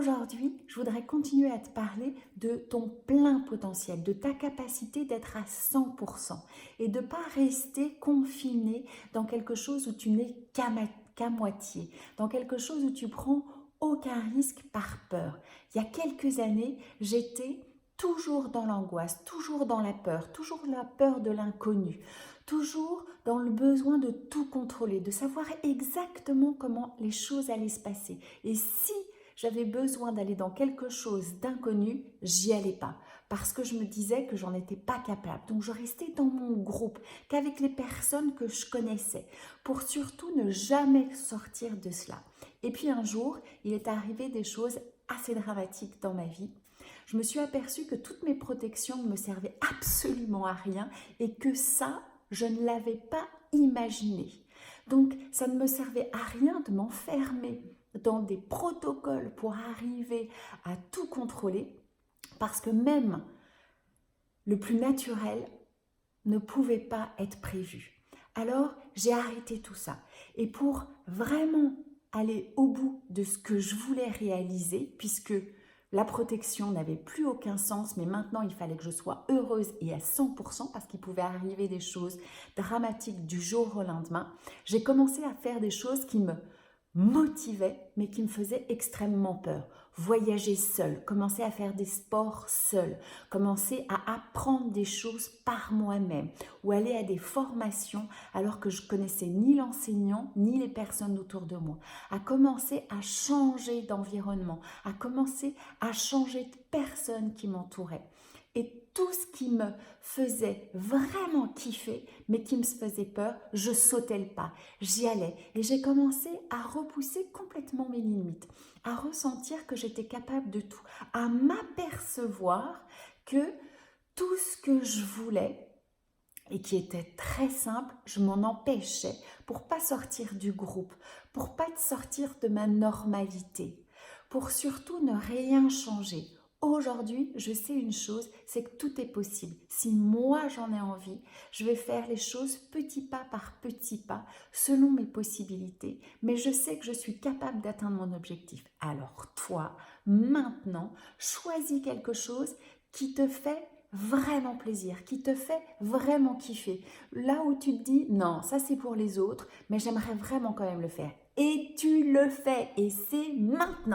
aujourd'hui, je voudrais continuer à te parler de ton plein potentiel, de ta capacité d'être à 100% et de ne pas rester confiné dans quelque chose où tu n'es qu'à moitié, dans quelque chose où tu prends aucun risque par peur. Il y a quelques années, j'étais toujours dans l'angoisse, toujours dans toujours la peur de l'inconnu, toujours dans le besoin de tout contrôler, de savoir exactement comment les choses allaient se passer. Et si j'avais besoin d'aller dans quelque chose d'inconnu, j'y allais pas parce que je me disais que j'en étais pas capable. Donc je restais dans mon groupe, qu'avec les personnes que je connaissais, pour surtout ne jamais sortir de cela. Et puis un jour, il est arrivé des choses assez dramatiques dans ma vie. Je me suis aperçue que toutes mes protections ne me servaient absolument à rien et que ça, je ne l'avais pas imaginé. Donc ça ne me servait à rien de m'enfermer dans des protocoles pour arriver à tout contrôler, parce que même le plus naturel ne pouvait pas être prévu. Alors j'ai arrêté tout ça. Et pour vraiment aller au bout de ce que je voulais réaliser, puisque la protection n'avait plus aucun sens, mais maintenant il fallait que je sois heureuse et à 100% parce qu'il pouvait arriver des choses dramatiques du jour au lendemain, j'ai commencé à faire des choses qui me motivait, mais qui me faisait extrêmement peur. Voyager seule, commencer à faire des sports seule, commencer à apprendre des choses par moi-même ou aller à des formations alors que je connaissais ni l'enseignant ni les personnes autour de moi, à commencer à changer d'environnement, à commencer à changer de personnes qui m'entouraient. Et tout ce qui me faisait vraiment kiffer, mais qui me faisait peur, je sautais le pas, j'y allais. Et j'ai commencé à repousser complètement mes limites, à ressentir que j'étais capable de tout, à m'apercevoir que tout ce que je voulais, et qui était très simple, je m'en empêchais pour pas sortir du groupe, pour pas sortir de ma normalité, pour surtout ne rien changer. Aujourd'hui, je sais une chose, c'est que tout est possible. Si moi j'en ai envie, je vais faire les choses petit pas par petit pas, selon mes possibilités, mais je sais que je suis capable d'atteindre mon objectif. Alors toi, maintenant, choisis quelque chose qui te fait vraiment plaisir, qui te fait vraiment kiffer. Là où tu te dis, non, ça c'est pour les autres, mais j'aimerais vraiment quand même le faire. Et tu le fais, et c'est maintenant.